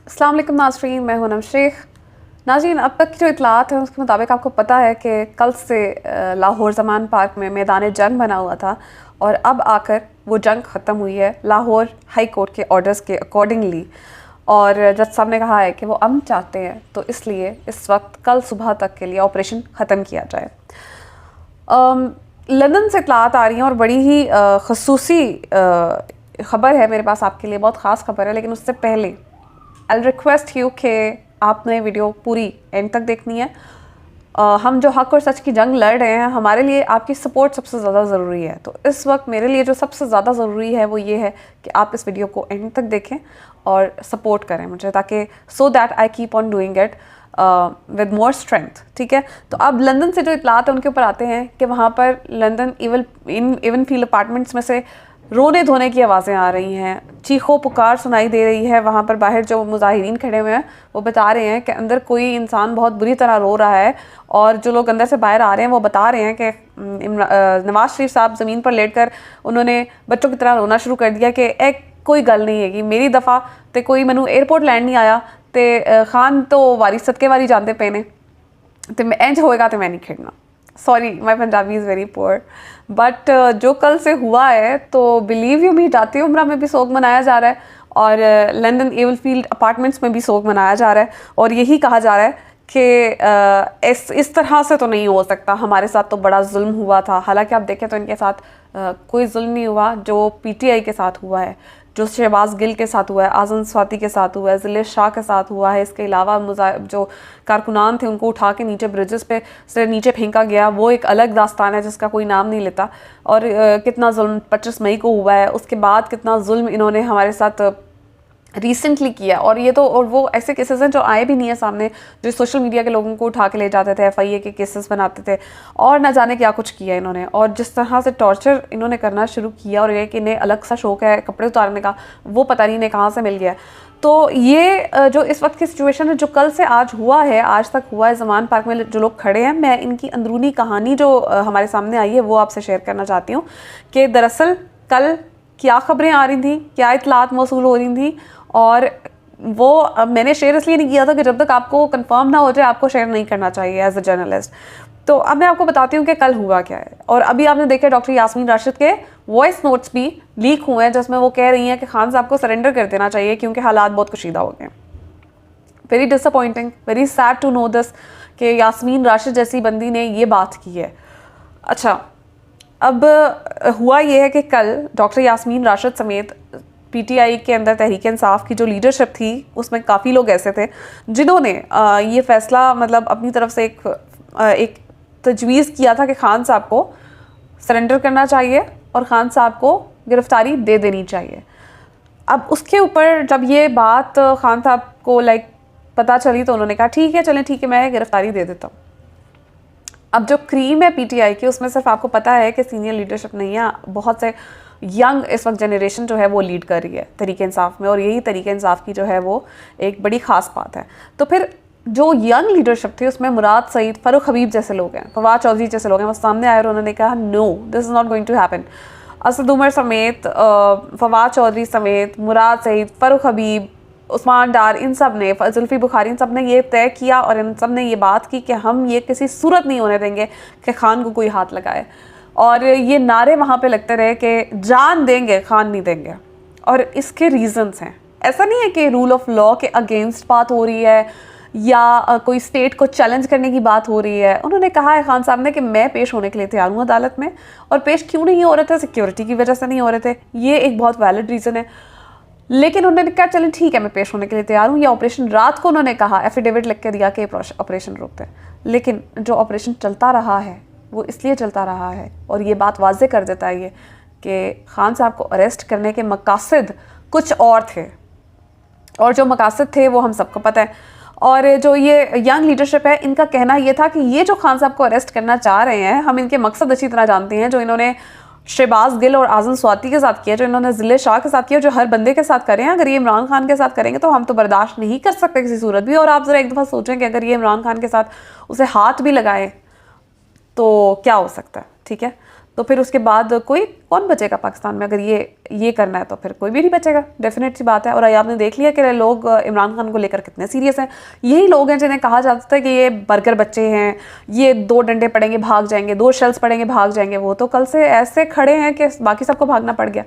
अस्सलाम वालेकुम नाज़रीन, मैं हूं शेख। नाज़रीन, अब तक की जो इतलात हैं उसके मुताबिक आपको पता है कि कल से लाहौर ज़मान पार्क में मैदान जंग बना हुआ था और अब आकर वो जंग ख़त्म हुई है लाहौर हाई कोर्ट के ऑर्डर्स के अकॉर्डिंगली। और जज साहब ने कहा है कि वो अमन चाहते हैं, तो इसलिए इस वक्त कल सुबह तक के लिए ऑपरेशन ख़त्म किया जाए। लंदन से इतलात आ रही हैं और बड़ी ही खसूसी ख़बर है मेरे पास आपके लिए, बहुत ख़ास खबर है। लेकिन उससे पहले आई रिक्वेस्ट यू कि आपने वीडियो पूरी एंड तक देखनी है। हम जो हक और सच की जंग लड़ रहे हैं, हमारे लिए आपकी सपोर्ट सबसे ज़्यादा ज़रूरी है। तो इस वक्त मेरे लिए जो सबसे ज़्यादा ज़रूरी है वो ये है कि आप इस वीडियो को एंड तक देखें और सपोर्ट करें मुझे, ताकि so that I keep on doing it with more strength. ठीक है, तो अब लंदन से जो इतलात है उनके ऊपर आते हैं कि वहाँ पर लंदन इवन फील्ड अपार्टमेंट्स में से रोने धोने की आवाज़ें आ रही हैं, चीखो पुकार सुनाई दे रही है। वहाँ पर बाहर जो मुजाहिरीन खड़े हुए हैं वो बता रहे हैं कि अंदर कोई इंसान बहुत बुरी तरह रो रहा है, और जो लोग अंदर से बाहर आ रहे हैं वो बता रहे हैं कि नवाज शरीफ साहब ज़मीन पर लेटकर उन्होंने बच्चों की तरह रोना शुरू कर दिया कि एक कोई गल नहीं है कि मेरी दफ़ा तो कोई मैनू एयरपोर्ट लैंड नहीं आया, तो खान तो वारी सदके वारी जानते पे ने, तो मैं इंज होएगा तो मैं नहीं खेड़ना। Sorry, my Punjabi is very poor, but जो कल से हुआ है तो बिलीव यू मी, जाती उम्रा में भी सोग मनाया जा रहा है और लंदन एवल फील्ड अपार्टमेंट्स में भी सोग मनाया जा रहा है। और यही कहा जा रहा है कि इस तरह से तो नहीं हो सकता, हमारे साथ तो बड़ा जुल्म हुआ था। हालांकि आप देखें तो इनके साथ कोई जुल्म नहीं हुआ जो पीटीआई के साथ हुआ है, जो शहबाज गिल के साथ हुआ है, आज़म स्वाति के साथ हुआ है, ज़िले शाह के साथ हुआ है। इसके अलावा जो कारकुनान थे उनको उठा के नीचे ब्रिजेस पे से नीचे फेंका गया, वो एक अलग दास्तान है जिसका कोई नाम नहीं लेता। और कितना जुल्म 25 मई को हुआ है, उसके बाद कितना जुल्म इन्होंने हमारे साथ रिसेंटली किया। और ये तो और वो ऐसे केसेस हैं जो आए भी नहीं है सामने, जो सोशल मीडिया के लोगों को उठा के ले जाते थे, एफआईए के केसेस बनाते थे और ना जाने क्या कुछ किया इन्होंने। और जिस तरह से टॉर्चर इन्होंने करना शुरू किया, और ये कि इन्हें अलग सा शौक है कपड़े उतारने का, वो पता नहीं इन्हें कहाँ से मिल गया। तो ये जो इस वक्त की सिचुएशन है, जो कल से आज हुआ है, आज तक हुआ है ज़मान पार्क में जो लोग खड़े हैं, मैं इनकी अंदरूनी कहानी जो हमारे सामने आई है वो आपसे शेयर करना चाहती हूँ कि दरअसल कल क्या खबरें आ रही थी, क्या इतलात मौसूल हो रही थी। और वो मैंने शेयर इसलिए नहीं किया था कि जब तक आपको कंफर्म ना हो जाए आपको शेयर नहीं करना चाहिए एज अ जर्नलिस्ट। तो अब मैं आपको बताती हूँ कि कल हुआ क्या है। और अभी आपने देखा डॉक्टर यास्मीन राशिद के वॉइस नोट्स भी लीक हुए हैं जिसमें वो कह रही हैं कि खान साहब को सरेंडर कर देना चाहिए क्योंकि हालात बहुत कशीदा हो गए। Very disappointing, very sad to know this कि यास्मीन राशिद जैसी बंदी ने ये बात की है। अच्छा, अब हुआ ये है कि कल डॉक्टर यास्मीन राशिद समेत पीटीआई के अंदर तहरीक इंसाफ की जो लीडरशिप थी उसमें काफ़ी लोग ऐसे थे जिन्होंने ये फ़ैसला मतलब अपनी तरफ से एक तजवीज़ किया था कि खान साहब को सरेंडर करना चाहिए और खान साहब को गिरफ्तारी दे देनी चाहिए। अब उसके ऊपर जब ये बात खान साहब को पता चली तो उन्होंने कहा ठीक है, चलें ठीक है, मैं गिरफ्तारी दे देता हूँ। अब जो क्रीम है पीटीआई की उसमें सिर्फ आपको पता है कि सीनियर लीडरशिप नहीं है, बहुत से यंग इस वक्त जनरेशन जो है वो लीड कर रही है तहरीक इंसाफ में, और यही तहरीक इंसाफ की जो है वो एक बड़ी ख़ास बात है। तो फिर जो यंग लीडरशिप थी उसमें मुराद सईद, फ़ारूक हबीब जैसे लोग हैं, फवाद चौधरी जैसे लोग हैं, वो सामने आए और उन्होंने कहा no, this is not going to happen. Asad Umar समेत, फवाद चौधरी समेत, मुराद सईद, फ़ारूक हबीब, उस्मान डार, इन सब ने, जुल्फ़ी बुखारी, इन सब ने ये तय किया और इन सब ने ये बात की कि हम ये किसी सूरत नहीं होने देंगे कि खान को कोई हाथ लगाए। और ये नारे वहाँ पे लगते रहे कि जान देंगे, खान नहीं देंगे। और इसके रीजंस हैं, ऐसा नहीं है कि रूल ऑफ लॉ के अगेंस्ट बात हो रही है या कोई स्टेट को चैलेंज करने की बात हो रही है। उन्होंने कहा है खान साहब ने कि मैं पेश होने के लिए तैयार हूँ अदालत में, और पेश क्यों नहीं हो रहे थे, सिक्योरिटी की वजह से नहीं हो रहे थे, ये एक बहुत वैलिड रीज़न है। लेकिन उन्होंने कहा चलें ठीक है, मैं पेश होने के लिए तैयार हूँ। या ऑपरेशन रात को उन्होंने कहा, एफिडेविट लिख के दिया कि ऑपरेशन रोकते हैं, लेकिन जो ऑपरेशन चलता रहा है वो इसलिए चलता रहा है, और ये बात वाज़े कर देता है ये कि खान साहब को अरेस्ट करने के मकासद कुछ और थे, और जो मकासद थे वो हम सबको पता है। और जो ये यंग लीडरशिप है, इनका कहना ये था कि ये जो खान साहब को अरेस्ट करना चाह रहे हैं, हम इनके मकसद अच्छी तरह जानते हैं, जो इन्होंने शहबाज गिल और आज़म स्वाति के साथ किया, जो इन्होंने ज़िले शाह के साथ किया, जो हर बंदे के साथ करें। अगर ये इमरान खान के साथ करेंगे तो हम तो बर्दाश्त नहीं कर सकते किसी सूरत भी। और आप ज़रा एक दफ़ा सोचें कि अगर ये इमरान खान के साथ उसे हाथ भी लगाएं तो क्या हो सकता है, ठीक है। तो फिर उसके बाद कौन बचेगा पाकिस्तान में? अगर ये करना है तो फिर कोई भी नहीं बचेगा, डेफिनेट सी बात है। और आपने देख लिया कि लोग इमरान खान को लेकर कितने सीरियस हैं। यही लोग हैं जिन्हें कहा जाता था कि ये बर्गर बच्चे हैं, ये 2 डंडे पड़ेंगे भाग जाएंगे, 2 शेल्स पड़ेंगे भाग जाएंगे। वो तो कल से ऐसे खड़े हैं कि बाकी सबको भागना पड़ गया।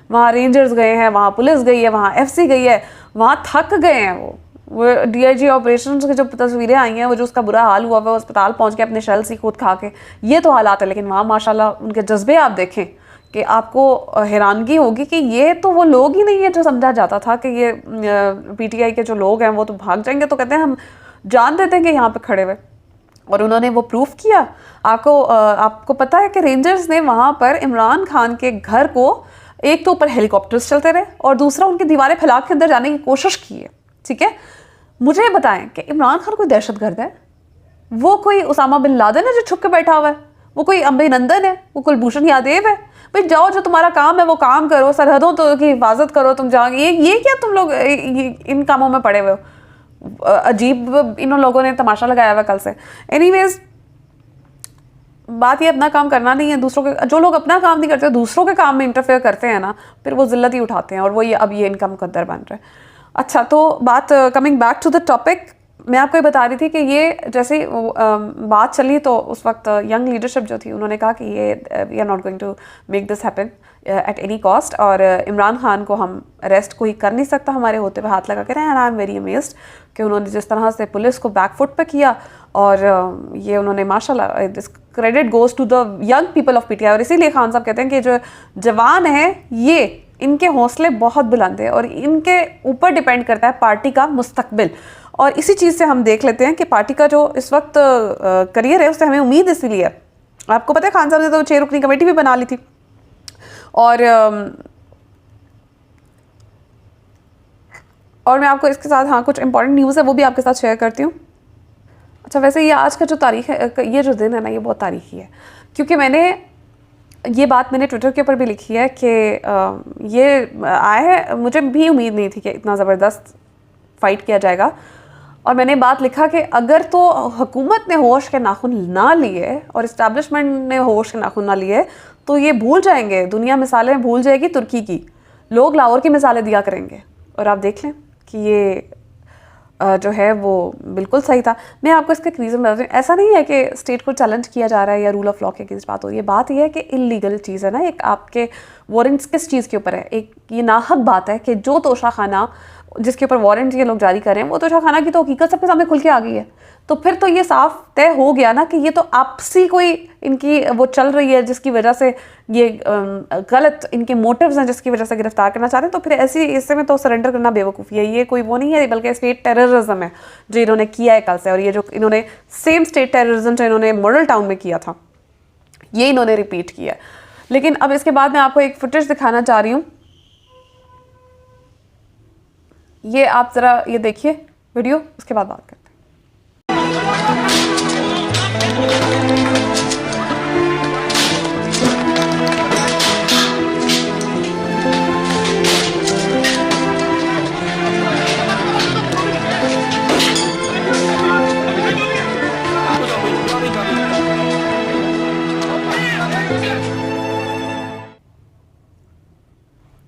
वहाँ रेंजर्स गए हैं, वहाँ पुलिस गई है, वहाँ FC गई है, वहाँ थक गए हैं वो DIG ऑपरेशन की जो तस्वीरें आई हैं, वो जो उसका बुरा हाल हुआ, वो अस्पताल पहुंच के अपने शेल्स ही खुद खा के, ये तो हालात है। लेकिन वहाँ माशाल्लाह उनके जज्बे आप देखें कि आपको हैरानगी होगी कि ये तो वो लोग ही नहीं है जो समझा जाता था कि ये PTI के जो लोग हैं वो तो भाग जाएंगे, तो कहते हैं हम जान देते हैं कि यहाँ पे खड़े हुए। और उन्होंने वो प्रूफ किया। आपको पता है कि रेंजर्स ने वहाँ पर इमरान खान के घर को, एक तो ऊपर हेलीकॉप्टर्स चलते रहे और दूसरा उनकी दीवारें फैला के अंदर जाने की कोशिश की है। ठीक है, मुझे बताएं कि इमरान खान कोई दहशतगर्द है? वो कोई उसामा बिन लादेन है जो छुप के बैठा हुआ है? वो कोई अभिनंदन है? वो कुलभूषण यादव है? भाई जाओ, जो तुम्हारा काम है वो काम करो, सरहदों तो की हिफाजत करो। तुम जाओ, ये क्या तुम लोग इन कामों में पड़े हुए हो? अजीब इन लोगों ने तमाशा लगाया हुआ कल से। एनीवेज, बात ये अपना काम करना नहीं है, दूसरों के, जो लोग अपना काम नहीं करते दूसरों के काम में इंटरफेयर करते हैं ना, फिर वो जिल्लत ही उठाते हैं और वो अब ये इनका मुकद्दर बन रहा है। अच्छा, तो बात coming back to the topic, मैं आपको ये बता रही थी कि ये जैसे बात चली तो उस वक्त यंग लीडरशिप जो थी उन्होंने कहा कि ये we are not going to make this happen at any cost, और इमरान खान को हम अरेस्ट कोई कर नहीं सकता हमारे होते हुए हाथ लगा कर रहे हैं। आई एम वेरी अमेज्ड कि उन्होंने जिस तरह से पुलिस को बैकफुट पे किया, और ये उन्होंने माशाल्लाह, this credit goes to the young people of PTI। और इसीलिए खान साहब कहते हैं कि जो जवान है ये, इनके हौसले बहुत बुलंद है और इनके ऊपर डिपेंड करता है पार्टी का मुस्तकबिल। और इसी चीज़ से हम देख लेते हैं कि पार्टी का जो इस वक्त करियर है उससे हमें उम्मीद इसीलिए है। आपको पता है खान साहब ने तो 6 रुकनी कमेटी भी बना ली थी, और मैं आपको इसके साथ कुछ इंपॉर्टेंट न्यूज़ है वो भी आपके साथ शेयर करती हूँ। अच्छा, वैसे ये आज का जो तारीख है, ये जो दिन है ना, ये बहुत तारीखी है, क्योंकि ये बात मैंने ट्विटर के ऊपर भी लिखी है कि ये आया है, मुझे भी उम्मीद नहीं थी कि इतना ज़बरदस्त फाइट किया जाएगा। और मैंने बात लिखा कि अगर तो हुकूमत ने होश के नाखून ना लिए और इस्टेब्लिशमेंट ने होश के नाखून ना लिए तो ये भूल जाएंगे, दुनिया मिसालें भूल जाएगी तुर्की की, लोग लाहौर की मिसालें दिया करेंगे। और आप देख लें कि ये जो है वो बिल्कुल सही था। मैं आपको इसका रीज़न बताती हूँ। ऐसा नहीं है कि स्टेट को चैलेंज किया जा रहा है या रूल ऑफ लॉ के अगेंस्ट बात हो रही है। बात यह है कि इलीगल चीज़ है ना, एक आपके वारंट्स किस चीज़ के ऊपर है, एक ये नाहक बात है कि जो तोशाखाना जिसके ऊपर वारंट ये लोग जारी कर रहे हैं वो तोशाखाना की तो हकीकत सबके सामने खुल के आ गई है। तो फिर तो ये साफ तय हो गया ना कि ये तो आपसी कोई इनकी वो चल रही है जिसकी वजह से ये गलत इनके मोटिव्स हैं जिसकी वजह से गिरफ्तार करना चाह रहे हैं। तो फिर ऐसी इससे में तो सरेंडर करना बेवकूफ़ी है, ये कोई वो नहीं है, बल्कि स्टेट टेररिज्म है जो इन्होंने किया है कल से। और ये जो इन्होंने सेम स्टेट टेररिज्म जो इन्होंने मॉडल टाउन में किया था ये इन्होंने रिपीट किया। लेकिन अब इसके बाद मैं आपको एक फुटेज दिखाना चाह रही हूँ, ये आप ज़रा ये देखिए वीडियो, उसके बाद बात करते हैं।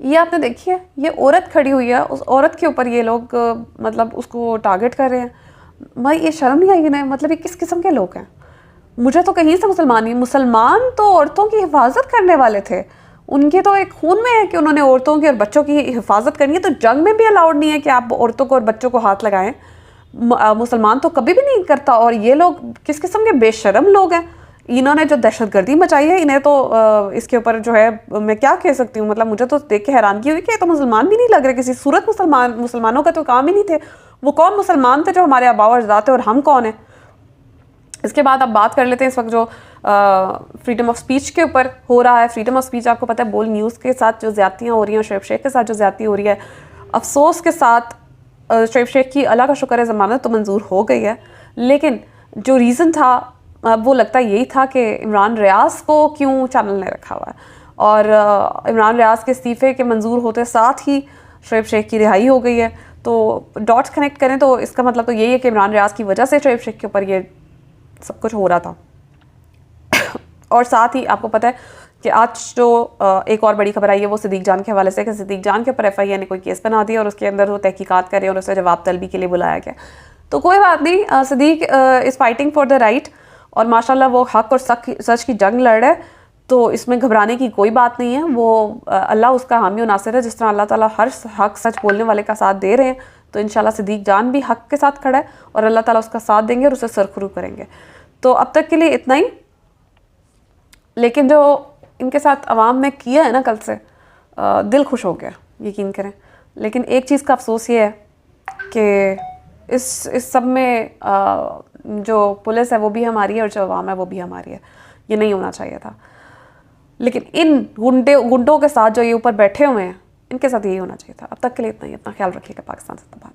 ये आपने देखी है, ये औरत खड़ी हुई है, उस औरत के ऊपर ये लोग मतलब उसको टारगेट कर रहे हैं। भाई ये शर्म नहीं आई इन्हें? मतलब ये किस किस्म के लोग हैं? मुझे तो कहीं से मुसलमान तो औरतों की हिफाजत करने वाले थे, उनके तो एक खून में है कि उन्होंने औरतों की और बच्चों की हिफाजत करनी है। तो जंग में भी अलाउड नहीं है कि आप औरतों को और बच्चों को हाथ लगाएं। मुसलमान तो कभी भी नहीं करता। और ये लोग किस किस्म के बेशरम लोग हैं, इन्होंने जो दहशतगर्दी मचाई है, इन्हें तो इसके ऊपर जो है मैं क्या कह सकती हूँ। मतलब मुझे तो देख के हैरानगी हुई कि ये तो मुसलमान भी नहीं लग रहे किसी सूरत। मुसलमानों का तो काम ही नहीं थे। वो कौन मुसलमान थे जो हमारे आबा और अजदाद थे, और हम कौन हैं? इसके बाद अब बात कर लेते हैं इस वक्त जो फ्रीडम ऑफ स्पीच के ऊपर हो रहा है। फ्रीडम ऑफ स्पीच आपको पता है, बोल न्यूज़ के साथ जो ज़्यादतियाँ हो रही हैं, शोएब शेख के साथ जो ज़्यादती हो रही है, अफसोस के साथ शोएब शेख की अल्लाह का शुक्र है ज़मानत तो मंजूर हो गई है। लेकिन जो रीज़न था वो लगता यही था कि इमरान रियाज को क्यों चैनल ने रखा हुआ है। और इमरान रियाज के इस्तीफ़े के मंजूर होते साथ ही शोएब शेख की रिहाई हो गई है। तो डॉट्स कनेक्ट करें तो इसका मतलब तो यही है कि इमरान रियाज की वजह से शोएब शेख के ऊपर ये सब कुछ हो रहा था। और साथ ही आपको पता है कि आज जो एक और बड़ी खबर आई है वो सिद्दीक जान के हवाले से, कि सिद्दीक जान के ऊपर FIA ने कोई केस बना दिया और उसके अंदर वो तहकीकात करें और उसे जवाब तलबी के लिए बुलाया गया। तो कोई बात नहीं, Siddique is fighting for the right और माशाल्लाह वो हक और सच की जंग लड़ रहा है, तो इसमें घबराने की कोई बात नहीं है। वो अल्लाह उसका हामी और नासिर है। जिस तरह अल्लाह ताला हर हक सच बोलने वाले का साथ दे रहे हैं, तो इंशाल्लाह सिद्दीक जान भी हक के साथ खड़ा है और अल्लाह ताला उसका साथ देंगे और उसे सरखरू करेंगे। तो अब तक के लिए इतना ही। लेकिन जो इनके साथ अवाम ने किया है ना कल से, दिल खुश हो गया, यकीन करें। लेकिन एक चीज़ का अफसोस ये है कि इस सब में जो पुलिस है वो भी हमारी है और जो अवाम है वो भी हमारी है। ये नहीं होना चाहिए था। लेकिन इन गुंडों के साथ जो ये ऊपर बैठे हुए हैं, इनके साथ यही होना चाहिए था। अब तक के लिए इतना ही। अपना ख्याल रखिएगा। पाकिस्तान जिंदाबाद।